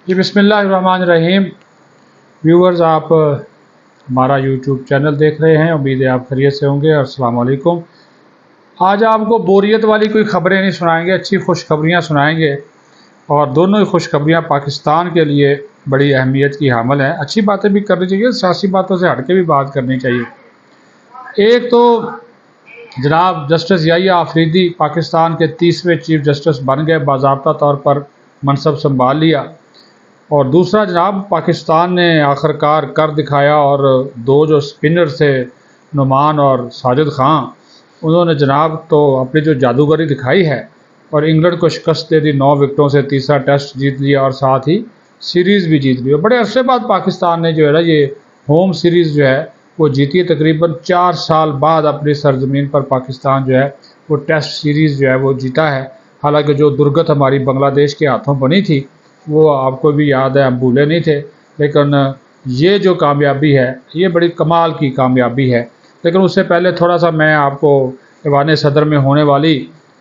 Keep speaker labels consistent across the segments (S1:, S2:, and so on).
S1: جی بسم اللہ الرحمن الرحیم ویورز، آپ ہمارا یوٹیوب چینل دیکھ رہے ہیں، امید ہے آپ خیریت سے ہوں گے، اور السلام علیکم۔ آج آپ کو بوریت والی کوئی خبریں نہیں سنائیں گے، اچھی خوشخبریاں سنائیں گے، اور دونوں ہی خوشخبریاں پاکستان کے لیے بڑی اہمیت کی حامل ہیں۔ اچھی باتیں بھی کرنی چاہیے، سیاسی باتوں سے ہٹ کے بھی بات کرنی چاہیے۔ ایک تو جناب جسٹس یحییٰ آفریدی پاکستان کے 30ویں چیف جسٹس بن گئے، باضابطہ طور پر منصب سنبھال لیا۔ اور دوسرا جناب پاکستان نے آخر کار کر دکھایا، اور دو جو سپنر تھے نعمان اور ساجد خان، انہوں نے جناب تو اپنی جو جادوگری دکھائی ہے اور انگلینڈ کو شکست دے دی 9 وکٹوں سے، تیسرا ٹیسٹ جیت لیا اور ساتھ ہی سیریز بھی جیت لی۔ اور بڑے عرصے بعد پاکستان نے جو ہے نا یہ ہوم سیریز جو ہے وہ جیتی ہے، تقریباً 4 سال بعد اپنی سرزمین پر پاکستان جو ہے وہ ٹیسٹ سیریز جو ہے وہ جیتا ہے۔ حالانکہ جو درگت ہماری بنگلہ دیش کے ہاتھوں بنی تھی وہ آپ کو بھی یاد ہے، ہم بھولے نہیں تھے، لیکن یہ جو کامیابی ہے یہ بڑی کمال کی کامیابی ہے۔ لیکن اس سے پہلے تھوڑا سا میں آپ کو ایوان صدر میں ہونے والی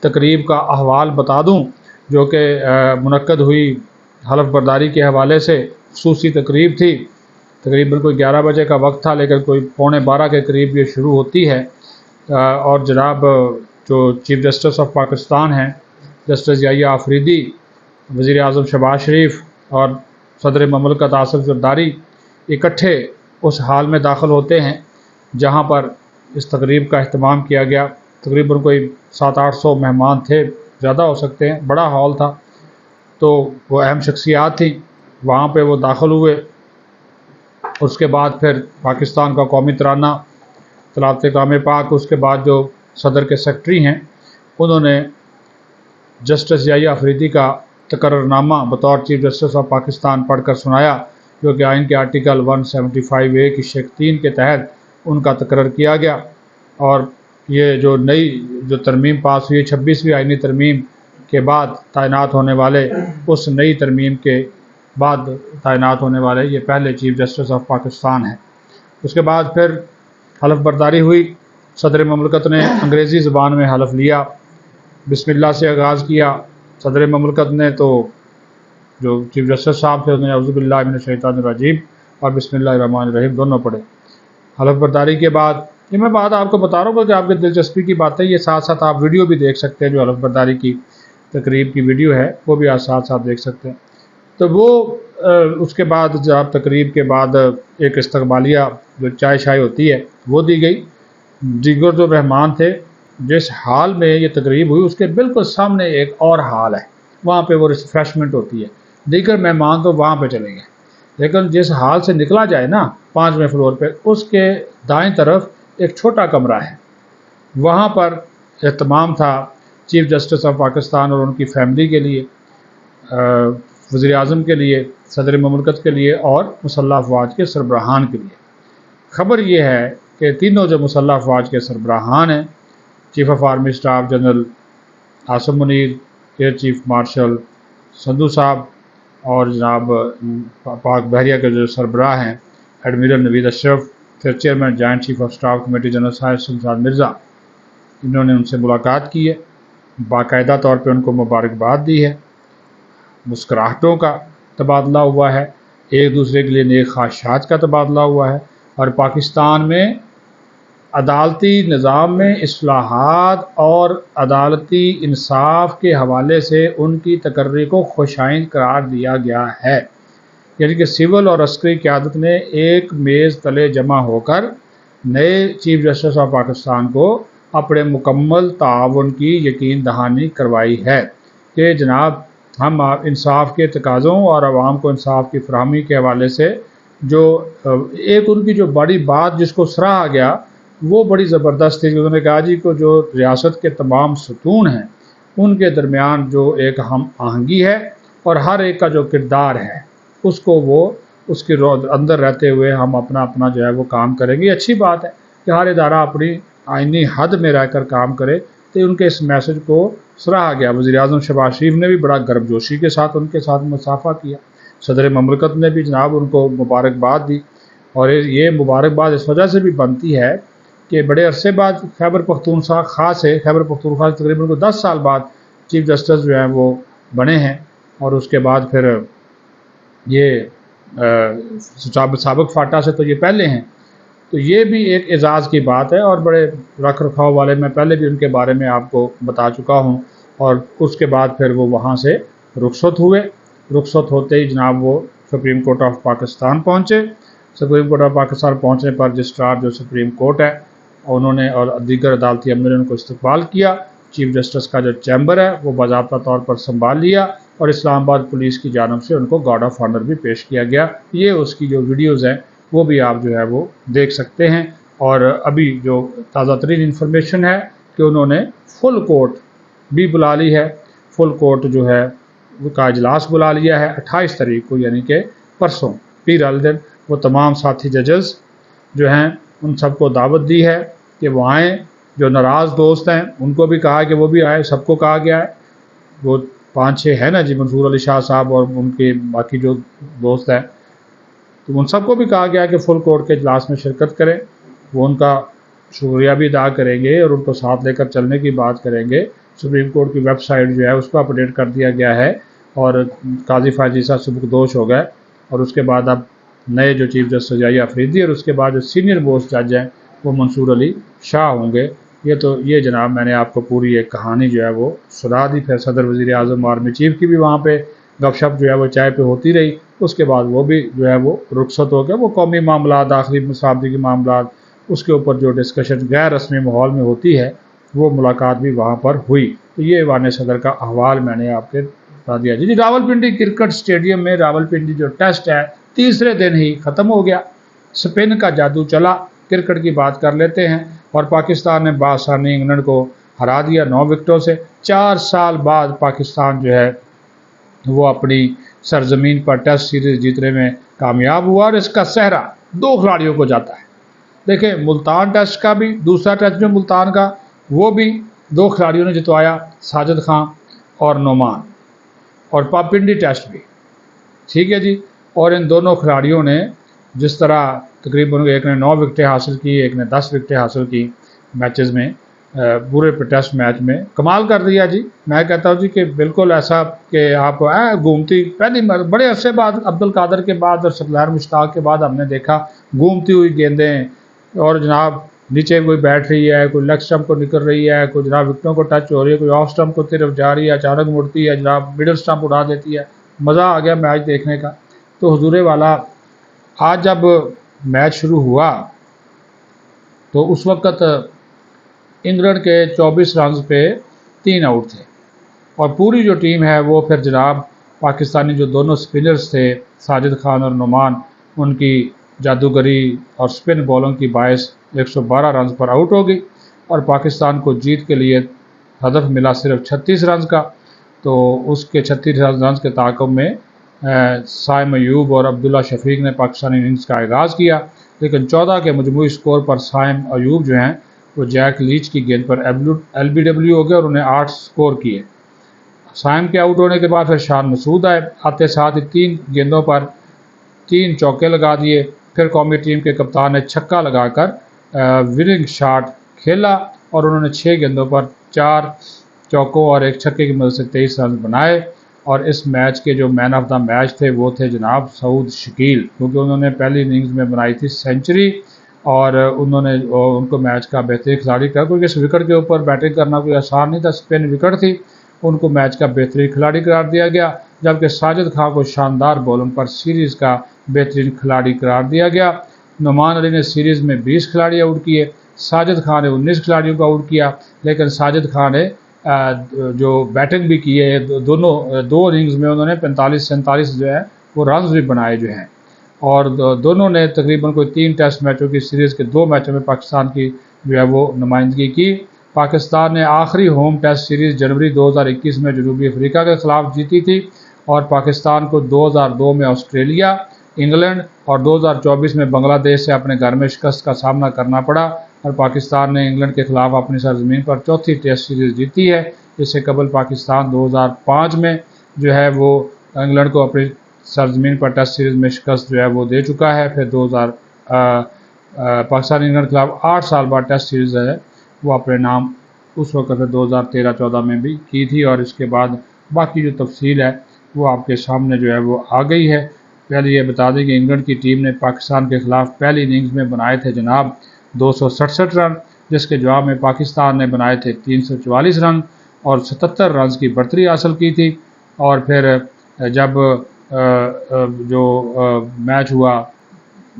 S1: تقریب کا احوال بتا دوں، جو کہ منعقد ہوئی حلف برداری کے حوالے سے۔ خصوصی تقریب تھی، تقریباً کوئی 11 بجے کا وقت تھا، لیکن کوئی 11:45 کے قریب یہ شروع ہوتی ہے۔ اور جناب جو چیف جسٹس آف پاکستان ہیں جسٹس یحییٰ آفریدی، وزیر اعظم شہباز شریف اور صدر مملکت آصف زرداری اکٹھے اس حال میں داخل ہوتے ہیں جہاں پر اس تقریب کا اہتمام کیا گیا۔ تقریباً کوئی 700-800 مہمان تھے، زیادہ ہو سکتے ہیں، بڑا ہال تھا، تو وہ اہم شخصیات تھیں، وہاں پہ وہ داخل ہوئے۔ اس کے بعد پھر پاکستان کا قومی ترانہ، تلاوت کلام پاک، اس کے بعد جو صدر کے سیکرٹری ہیں انہوں نے جسٹس یحییٰ آفریدی کا تقررنامہ بطور چیف جسٹس آف پاکستان پڑھ کر سنایا، جو کہ آئین کے آرٹیکل 175A کی شق 3 کے تحت ان کا تقرر کیا گیا۔ اور یہ جو نئی جو ترمیم پاس ہوئی 26ویں آئینی ترمیم کے بعد تعینات ہونے والے، اس نئی ترمیم کے بعد تعینات ہونے والے یہ پہلے چیف جسٹس آف پاکستان ہیں۔ اس کے بعد پھر حلف برداری ہوئی، صدر مملکت نے انگریزی زبان میں حلف لیا، بسم اللہ سے آغاز کیا۔ صدر مملکت نے تو جو چیف جسٹس صاحب تھے انہوں نے اعوذ باللہ من الشیطان الرجیم اور بسم اللہ الرحمن الرحیم دونوں پڑھے۔ حلف برداری کے بعد یہ میں بات آپ کو بتا رہا ہوں کہ آپ کی دلچسپی کی بات ہے، یہ ساتھ ساتھ آپ ویڈیو بھی دیکھ سکتے ہیں، جو حلف برداری کی تقریب کی ویڈیو ہے وہ بھی آپ ساتھ ساتھ دیکھ سکتے ہیں۔ تو وہ اس کے بعد جب تقریب کے بعد ایک استقبالیہ جو چائے شائے ہوتی ہے وہ دی گئی۔ دیگر جو مہمان تھے، جس حال میں یہ تقریب ہوئی اس کے بالکل سامنے ایک اور حال ہے، وہاں پہ وہ ریفریشمنٹ ہوتی ہے، دیگر مہمان تو وہاں پہ چلے گئے، لیکن جس حال سے نکلا جائے نا 5ویں فلور پہ، اس کے دائیں طرف ایک چھوٹا کمرہ ہے، وہاں پر اہتمام تھا چیف جسٹس آف پاکستان اور ان کی فیملی کے لیے، وزیر اعظم کے لیے، صدر مملکت کے لیے اور مسلح افواج کے سربراہان کے لیے۔ خبر یہ ہے کہ تینوں جو مسلح افواج کے سربراہان ہیں، chief of army staff general Asim Munir, air chief marshal Sindhu صاحب، اور جناب پاک بحریہ کے جو سربراہ ہیں ایڈمرل نوید اشرف، پھر chairman joint chief of staff committee general Sahir Shamshad Mirza, انہوں نے ان سے ملاقات کی ہے، باقاعدہ طور پہ ان کو مبارکباد دی ہے، مسکراہٹوں کا تبادلہ ہوا ہے، ایک دوسرے کے لیے نیک خواہشات کا تبادلہ ہوا ہے، اور پاکستان میں عدالتی نظام میں اصلاحات اور عدالتی انصاف کے حوالے سے ان کی تقرری کو خوش آئند قرار دیا گیا ہے۔ یعنی کہ سول اور عسکری قیادت نے ایک میز تلے جمع ہو کر نئے چیف جسٹس آف پاکستان کو اپنے مکمل تعاون کی یقین دہانی کروائی ہے کہ جناب ہم انصاف کے تقاضوں اور عوام کو انصاف کی فراہمی کے حوالے سے جو ایک ان کی جو بڑی بات جس کو سراہا گیا وہ بڑی زبردست تھی۔ انہوں نے کہا جی کو جو ریاست کے تمام ستون ہیں ان کے درمیان جو ایک ہم آہنگی ہے اور ہر ایک کا جو کردار ہے اس کو وہ اس کے اندر رہتے ہوئے ہم اپنا جو ہے وہ کام کریں گے۔ اچھی بات ہے کہ ہر ادارہ اپنی آئینی حد میں رہ کر کام کرے، تو ان کے اس میسج کو سراہا گیا۔ وزیر اعظم شہباز شریف نے بھی بڑا گرمجوشی کے ساتھ ان کے ساتھ مصافحہ کیا، صدر مملکت نے بھی جناب ان کو مبارکباد دی، اور یہ مبارکباد اس وجہ سے بھی بنتی ہے کہ بڑے عرصے بعد خیبر پختونخوا خاص ہے، خیبر پختونخوا تقریباً کو 10 سال بعد چیف جسٹس جو ہیں وہ بنے ہیں، اور اس کے بعد پھر یہ سابق فاٹا سے تو یہ پہلے ہیں، تو یہ بھی ایک اعزاز کی بات ہے، اور بڑے رکھ رکھاؤ والے، میں پہلے بھی ان کے بارے میں آپ کو بتا چکا ہوں۔ اور اس کے بعد پھر وہ وہاں سے رخصت ہوئے، رخصت ہوتے ہی جناب وہ سپریم کورٹ آف پاکستان پہنچے۔ سپریم کورٹ آف پاکستان پہنچنے پر رجسٹرار جو سپریم کورٹ ہے انہوں نے اور دیگر عدالتی عملے نے ان کو استقبال کیا۔ چیف جسٹس کا جو چیمبر ہے وہ باضابطہ طور پر سنبھال لیا، اور اسلام آباد پولیس کی جانب سے ان کو گارڈ آف آنر بھی پیش کیا گیا۔ یہ اس کی جو ویڈیوز ہیں وہ بھی آپ جو ہے وہ دیکھ سکتے ہیں۔ اور ابھی جو تازہ ترین انفارمیشن ہے کہ انہوں نے فل کورٹ بھی بلا لی ہے، فل کورٹ جو ہے کا اجلاس بلا لیا ہے 28 تاریخ کو، یعنی کہ پرسوں پیر والے دن۔ وہ تمام ساتھی ججز جو ہیں ان سب کو دعوت دی ہے کہ وہ آئیں، جو ناراض دوست ہیں ان کو بھی کہا کہ وہ بھی آئے، سب کو کہا گیا ہے۔ وہ 5-6 ہیں نا جی، منصور علی شاہ صاحب اور ان کے باقی جو دوست ہیں، تو ان سب کو بھی کہا گیا ہے کہ فل کورٹ کے اجلاس میں شرکت کریں۔ وہ ان کا شکریہ بھی ادا کریں گے اور ان کو ساتھ لے کر چلنے کی بات کریں گے۔ سپریم کورٹ کی ویب سائٹ جو ہے اس کو اپڈیٹ کر دیا گیا ہے، اور قاضی فائز عیسیٰ سبکدوش ہو گئے، اور اس کے بعد اب نئے جو چیف جسٹس جائی آفریدی، اور اس کے بعد جو سینئر موسٹ جج ہیں وہ منصور علی شاہ ہوں گے۔ یہ جناب میں نے آپ کو پوری ایک کہانی جو ہے وہ سنا دی۔ پھر صدر وزیر اعظم آرمی چیف کی بھی وہاں پہ گپ شپ جو ہے وہ چائے پہ ہوتی رہی۔ اس کے بعد وہ بھی جو ہے وہ رخصت ہو گیا۔ وہ قومی معاملات، داخلی مسابقتی معاملات، اس کے اوپر جو ڈسکشن غیر رسمی ماحول میں ہوتی ہے وہ ملاقات بھی وہاں پر ہوئی۔ تو یہ ایوان صدر کا احوال میں نے آپ کے بتا دیا جی۔ راولپنڈی کرکٹ اسٹیڈیم میں راولپنڈی جو ٹیسٹ ہے تیسرے دن ہی ختم ہو گیا۔ سپن کا جادو چلا۔ کرکٹ کی بات کر لیتے ہیں، اور پاکستان نے بآسانی انگلینڈ کو ہرا دیا 9 وکٹوں سے۔ 4 سال بعد پاکستان جو ہے وہ اپنی سرزمین پر ٹیسٹ سیریز جیتنے میں کامیاب ہوا، اور اس کا سہرا 2 کھلاڑیوں کو جاتا ہے۔ دیکھیں ملتان ٹیسٹ کا بھی دوسرا ٹیسٹ جو ملتان کا وہ بھی 2 کھلاڑیوں نے جتوایا، ساجد خان اور نعمان، اور پاپنڈی ٹیسٹ بھی، ٹھیک ہے جی۔ اور ان دونوں کھلاڑیوں نے جس طرح تقریباً ایک نے 9 وکٹیں حاصل کی، ایک نے 10 وکٹیں حاصل کی میچز میں، پورے ٹیسٹ میچ میں کمال کر دیا جی۔ میں کہتا ہوں جی کہ بالکل ایسا کہ آپ گھومتی پہلی بڑے عرصے بعد عبد القادر کے بعد اور شکلیر مشتاق کے بعد ہم نے دیکھا گھومتی ہوئی گیندیں، اور جناب نیچے کوئی بیٹھ رہی ہے، کوئی لیگ سٹمپ کو نکل رہی ہے، کوئی جناب وکٹوں کو ٹچ ہو رہی ہے، کوئی آف سٹمپ کو طرف جا رہی ہے، اچانک مڑتی ہے جناب مڈل سٹمپ اڑا دیتی ہے۔ مزہ آ گیا میچ دیکھنے کا۔ تو حضور والا آج جب میچ شروع ہوا تو اس وقت انگلینڈ کے 24 رنز پہ 3 آؤٹ تھے، اور پوری جو ٹیم ہے وہ پھر جناب پاکستانی جو دونوں سپنرز تھے ساجد خان اور نعمان، ان کی جادوگری اور سپن بالنگ کی باعث 112 رنز پر آؤٹ ہو گئی، اور پاکستان کو جیت کے لیے ہدف ملا صرف 36 رنز کا۔ تو اس کے 36 رنز کے تعاقب میں سائم ایوب اور عبداللہ شفیق نے پاکستانی اننگز کا آغاز کیا، لیکن 14 کے مجموعی سکور پر سائم ایوب جو ہیں وہ جیک لیچ کی گیند پر ایل بی ڈبلیو ہو گئے، اور انہیں 8 سکور کیے۔ سائم کے آؤٹ ہونے کے بعد پھر شان مسعود آئے، آتے ساتھ ہی 3 گیندوں پر 3 چوکے لگا دیے۔ پھر قومی ٹیم کے کپتان نے چھکا لگا کر وننگ شاٹ کھیلا، اور انہوں نے 6 گیندوں پر 4 چوکوں اور 1 چھکے کی مدد سے 23 رنز بنائے۔ اور اس میچ کے جو مین آف دا میچ تھے وہ تھے جناب سعود شکیل، کیونکہ انہوں نے پہلی اننگز میں بنائی تھی سینچری، اور انہوں نے ان کو میچ کا بہترین کھلاڑی کہا، کیونکہ اس وکٹ کے اوپر بیٹنگ کرنا کوئی آسان نہیں تھا، سپن وکٹ تھی، ان کو میچ کا بہترین کھلاڑی قرار دیا گیا، جبکہ ساجد خان کو شاندار بولنگ پر سیریز کا بہترین کھلاڑی قرار دیا گیا۔ نعمان علی نے سیریز میں 20 کھلاڑی آؤٹ کیے، ساجد خان نے 19 کھلاڑیوں کو آؤٹ کیا، لیکن ساجد خان نے جو بیٹنگ بھی کی ہے دونوں 2 اننگز میں انہوں نے 45-47 جو ہے وہ رنز بھی بنائے جو ہیں، اور دونوں نے تقریباً کوئی 3 ٹیسٹ میچوں کی سیریز کے 2 میچوں میں پاکستان کی جو ہے وہ نمائندگی کی۔ پاکستان نے آخری ہوم ٹیسٹ سیریز جنوری 2021 میں جنوبی افریقہ کے خلاف جیتی تھی، اور پاکستان کو 2002 میں آسٹریلیا، انگلینڈ اور 2024 میں بنگلہ دیش سے اپنے گھر میں شکست کا سامنا کرنا پڑا، اور پاکستان نے انگلینڈ کے خلاف اپنی سرزمین پر 4تھی ٹیسٹ سیریز جیتی ہے۔ اس سے قبل پاکستان 2005 میں جو ہے وہ انگلینڈ کو اپنی سرزمین پر ٹیسٹ سیریز میں شکست جو ہے وہ دے چکا ہے۔ پھر پاکستان انگلینڈ کے خلاف 8 سال بعد ٹیسٹ سیریز ہے وہ اپنے نام اس وقت 2013-14 میں بھی کی تھی، اور اس کے بعد باقی جو تفصیل ہے وہ آپ کے سامنے جو ہے وہ آ گئی ہے۔ پہلے یہ بتا دیں کہ انگلینڈ کی ٹیم نے پاکستان کے خلاف پہلی اننگز میں بنائے تھے جناب 267 رن، جس کے جواب میں پاکستان نے بنائے تھے 344 رن اور 77 رنز کی برتری حاصل کی تھی۔ اور پھر جب جو میچ ہوا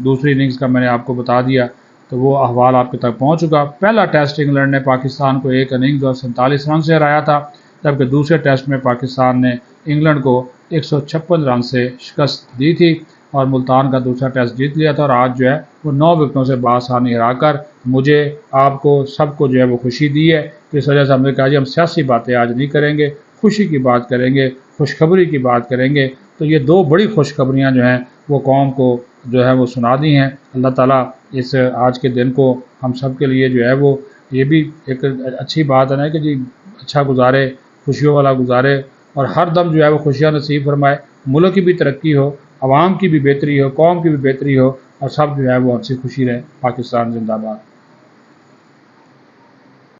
S1: دوسری اننگز کا میں نے آپ کو بتا دیا، تو وہ احوال آپ کے تک پہنچ چکا۔ پہلا ٹیسٹ انگلینڈ نے پاکستان کو 1 اننگز اور 47 رن سے ہرایا تھا، جبکہ دوسرے ٹیسٹ میں پاکستان نے انگلینڈ کو 156 رن سے شکست دی تھی اور ملتان کا دوسرا ٹیسٹ جیت لیا تھا، اور آج جو ہے وہ 9 وکٹوں سے بآسانی ہرا کر مجھے، آپ کو، سب کو جو ہے وہ خوشی دی ہے۔ اس وجہ سے ہم نے کہا جی ہم سیاسی باتیں آج نہیں کریں گے، خوشی کی بات کریں گے، خوشخبری کی بات کریں گے۔ تو یہ 2 بڑی خوشخبریاں جو ہیں وہ قوم کو جو ہے وہ سنا دی ہیں۔ اللہ تعالیٰ اس آج کے دن کو ہم سب کے لیے جو ہے وہ یہ بھی ایک اچھی بات ہے نا کہ جی اچھا گزارے، خوشیوں والا گزارے، اور ہر دم جو ہے وہ خوشیاں نصیب فرمائے، ملک کی بھی ترقی ہو، عوام کی بھی بہتری ہو، قوم کی بھی بہتری ہو، اور سب جو ہے وہ ہنسی خوشی رہے۔ پاکستان زندہ باد۔